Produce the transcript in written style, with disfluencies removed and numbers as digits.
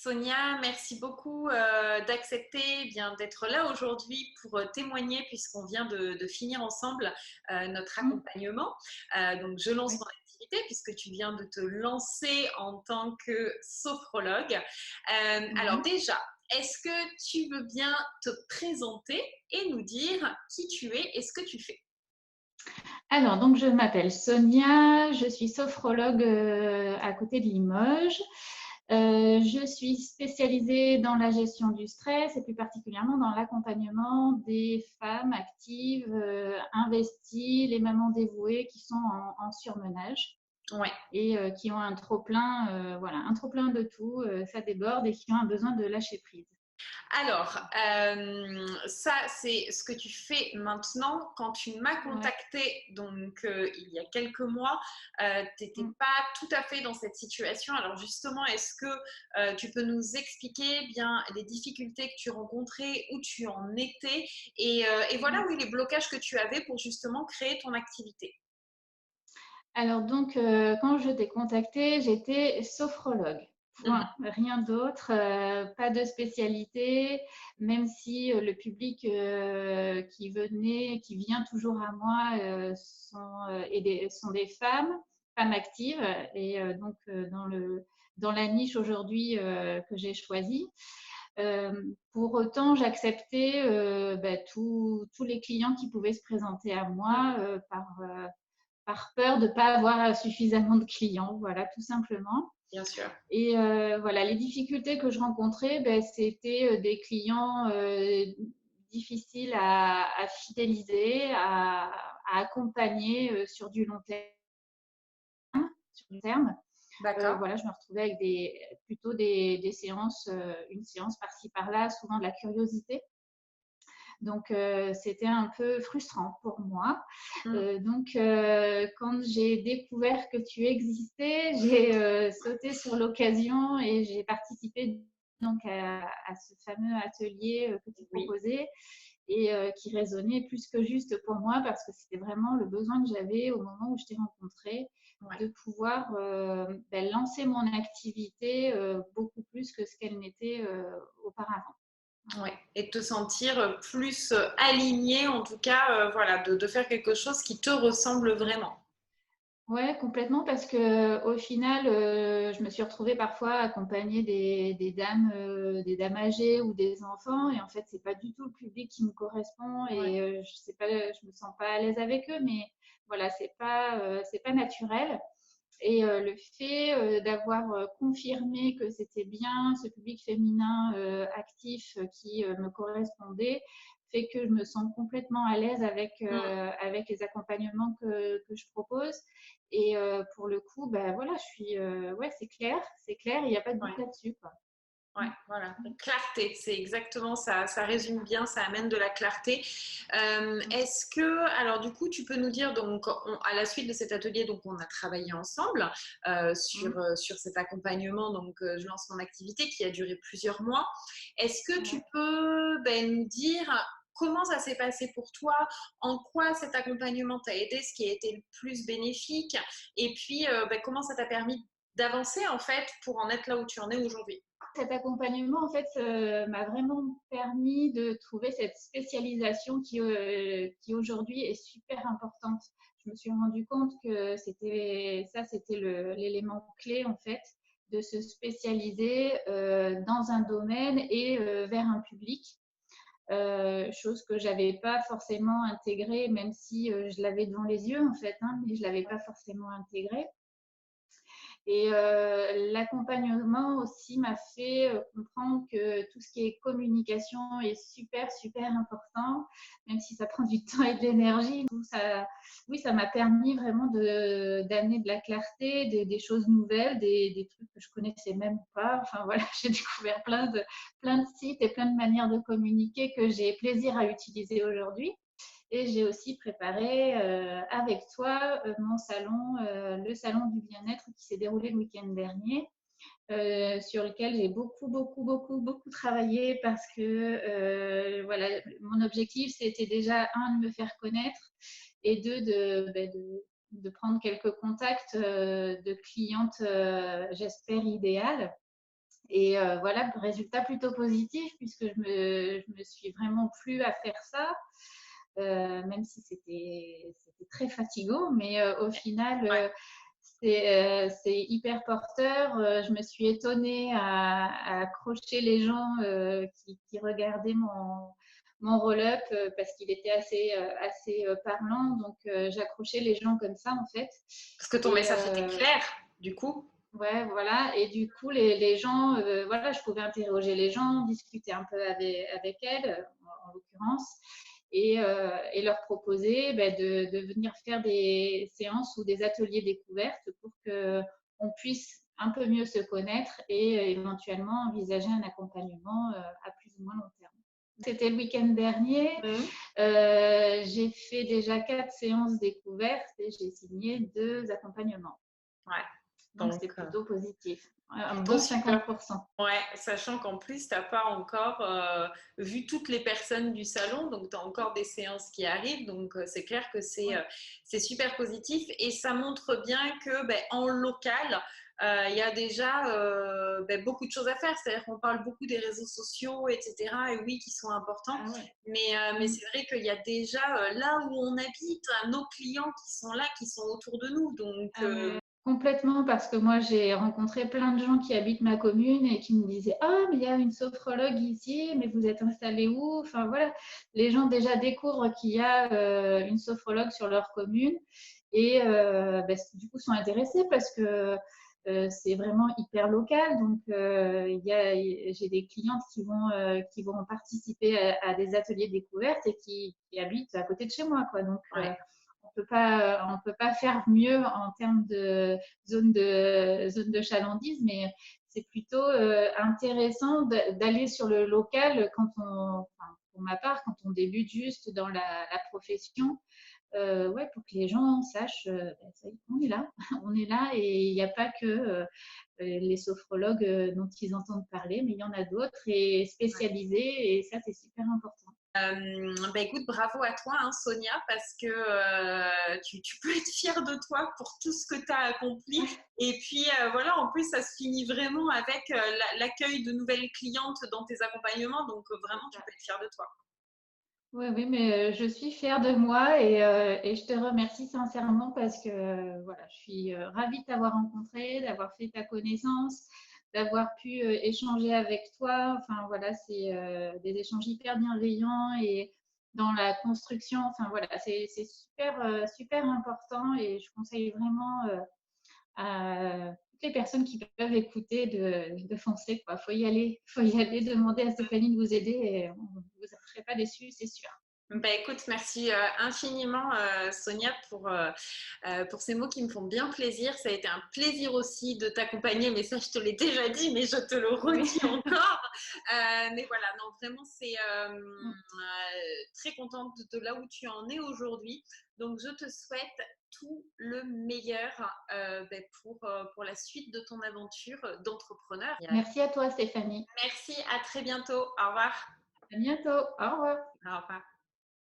Sonia, merci beaucoup d'accepter bien d'être là aujourd'hui pour témoigner puisqu'on vient de finir ensemble notre Mmh, accompagnement. Donc, je lance oui. mon activité puisque tu viens de te lancer en tant que sophrologue. Alors Oui. déjà, est-ce que tu veux bien te présenter et nous dire qui tu es et ce que tu fais? Alors donc je m'appelle Sonia, je suis sophrologue, à côté de Limoges. Je suis spécialisée dans la gestion du stress et plus particulièrement dans l'accompagnement des femmes actives, investies, les mamans dévouées qui sont en surmenage Ouais. et qui ont un trop-plein, voilà, un trop-plein de tout, ça déborde et qui ont un besoin de lâcher prise. Alors, ça, c'est ce que tu fais maintenant. Quand tu m'as Ouais. contacté, donc il y a quelques mois, tu n'étais Mmh. pas tout à fait dans cette situation. Alors justement, est-ce que tu peux nous expliquer bien les difficultés que tu rencontrais, où tu en étais et voilà, Mmh. oui, les blocages que tu avais pour justement créer ton activité? Alors donc, quand je t'ai contactée, j'étais sophrologue. Mhm. Point, rien d'autre, pas de spécialité, même si, le public, qui vient toujours à moi, sont des femmes actives et donc, dans la niche aujourd'hui, que j'ai choisie. Pour autant, j'acceptais, tous les clients qui pouvaient se présenter à moi, par peur de ne pas avoir suffisamment de clients, voilà, tout simplement. Bien sûr. Et voilà, les difficultés que je rencontrais, c'était des clients difficiles à fidéliser, à accompagner sur du long terme. Sur du terme. D'accord. Voilà, je me retrouvais avec plutôt des séances, une séance par-ci par-là, souvent de la curiosité. Donc, c'était un peu frustrant pour moi. Mm. Quand j'ai découvert que tu existais, j'ai sauté sur l'occasion et j'ai participé donc à ce fameux atelier que tu Oui. proposais et qui résonnait plus que juste pour moi parce que c'était vraiment le besoin que j'avais au moment où je t'ai rencontré Ouais. de pouvoir lancer mon activité beaucoup plus que ce qu'elle n'était auparavant. Ouais. Voilà. Et de te sentir plus aligné, en tout cas, voilà, de faire quelque chose qui te ressemble vraiment. Ouais, complètement, parce que au final, je me suis retrouvée parfois accompagnée des dames âgées ou des enfants, et en fait, c'est pas du tout le public qui me correspond, Ouais. et je sais pas, je me sens pas à l'aise avec eux, mais voilà, c'est pas naturel. Et le fait d'avoir confirmé que c'était bien ce public féminin actif qui me correspondait fait que je me sens complètement à l'aise Mm. avec les accompagnements que je propose. Et pour le coup, ben voilà, ouais, c'est clair, il n'y a pas de doute Ouais. là-dessus, quoi. Ouais, voilà, clarté, c'est exactement ça. Ça résume bien, ça amène de la clarté. Mm. Est-ce que, alors du coup, tu peux nous dire, donc, à la suite de cet atelier, donc on a travaillé ensemble Mm. sur cet accompagnement, donc je lance mon activité qui a duré plusieurs mois. Est-ce que tu Ouais. peux nous dire comment ça s'est passé pour toi, en quoi cet accompagnement t'a aidé, ce qui a été le plus bénéfique, et puis comment ça t'a permis d'avancer en fait pour en être là où tu en es aujourd'hui? Cet accompagnement, en fait, m'a vraiment permis de trouver cette spécialisation qui aujourd'hui est super importante. Je me suis rendu compte que c'était l'élément clé, en fait, de se spécialiser dans un domaine et vers un public. Chose que j'avais pas forcément intégrée, même si je l'avais devant les yeux, en fait, hein, mais je l'avais pas forcément intégrée. Et l'accompagnement aussi m'a fait comprendre que tout ce qui est communication est super, super important, même si ça prend du temps et de l'énergie. Oui, ça m'a permis vraiment d'amener de la clarté, des choses nouvelles, des trucs que je connaissais même pas. Enfin voilà, j'ai découvert plein de sites et plein de manières de communiquer que j'ai plaisir à utiliser aujourd'hui. Et j'ai aussi préparé avec toi le salon du bien-être qui s'est déroulé le week-end dernier, sur lequel j'ai beaucoup travaillé parce que voilà, mon objectif c'était déjà un de me faire connaître et deux de prendre quelques contacts de clientes, j'espère idéales. Et voilà, résultat plutôt positif puisque je me suis vraiment plu à faire ça, même si c'était très fatigant, mais au final, Ouais. c'est hyper porteur. Je me suis étonnée à accrocher les gens qui regardaient mon roll-up parce qu'il était assez parlant. Donc, j'accrochais les gens comme ça, en fait. Parce que ton Et message était clair, du coup. ouais, voilà. Et du coup, les gens, voilà, je pouvais interroger les gens, discuter un peu avec elles, en l'occurrence, et leur proposer ben, de venir faire des séances ou des ateliers découvertes pour qu'on puisse un peu mieux se connaître et éventuellement envisager un accompagnement à plus ou moins long terme. C'était le week-end dernier. Mhm. J'ai fait déjà 4 séances découvertes et j'ai signé 2 accompagnements. Ouais. Donc, Donc, c'est plutôt positif. Un plutôt bon super. 50%. Ouais, sachant qu'en plus, tu n'as pas encore vu toutes les personnes du salon, donc tu as encore des séances qui arrivent, donc c'est clair que Ouais. c'est super positif et ça montre bien que ben, en local, il y a déjà ben, beaucoup de choses à faire, c'est-à-dire qu'on parle beaucoup des réseaux sociaux, etc., et oui, qui sont importants, Ah ouais. mais Mm. c'est vrai qu'il y a déjà là où on habite, nos clients qui sont là, qui sont autour de nous, donc Ah ouais. Complètement, parce que moi, j'ai rencontré plein de gens qui habitent ma commune et qui me disaient: «Ah, mais il y a une sophrologue ici, mais vous êtes installé où?» Enfin voilà, les gens déjà découvrent qu'il y a une sophrologue sur leur commune et ben, du coup sont intéressés parce que c'est vraiment hyper local. Donc, j'ai des clientes qui vont participer à des ateliers découvertes et qui habitent à côté de chez moi, quoi. Donc, ouais. on peut pas faire mieux en termes de zone de chalandise, mais c'est plutôt intéressant d'aller sur le local enfin, pour ma part, quand on débute juste dans la profession, ouais, pour que les gens sachent, ben, ça y est, on est là, on est là, et il n'y a pas que les sophrologues dont ils entendent parler, mais il y en a d'autres et spécialisés, et ça, c'est super important. Bah écoute, bravo à toi, hein, Sonia, parce que tu peux être fière de toi pour tout ce que tu as accompli. Et puis voilà, en plus, ça se finit vraiment avec l'accueil de nouvelles clientes dans tes accompagnements. Donc vraiment, tu peux être fière de toi. Oui, oui, mais je suis fière de moi et je te remercie sincèrement parce que voilà, je suis ravie de t'avoir rencontré, d'avoir fait ta connaissance, d'avoir pu échanger avec toi. Enfin voilà, c'est des échanges hyper bienveillants et dans la construction. Enfin voilà, c'est super, super important et je conseille vraiment à toutes les personnes qui peuvent écouter de foncer, quoi. Faut y aller, demander à Stéphanie de vous aider et vous ne serez pas déçus, c'est sûr. Bah écoute, merci infiniment Sonia pour ces mots qui me font bien plaisir. Ça a été un plaisir aussi de t'accompagner, mais ça je te l'ai déjà dit, mais je te le Oui. redis encore. Mais voilà, non, vraiment c'est Mm. très contente de là où tu en es aujourd'hui. Donc je te souhaite tout le meilleur pour la suite de ton aventure d'entrepreneur. Merci à toi, Stéphanie. Merci, à très bientôt. Au revoir. À bientôt. Au revoir. Au revoir.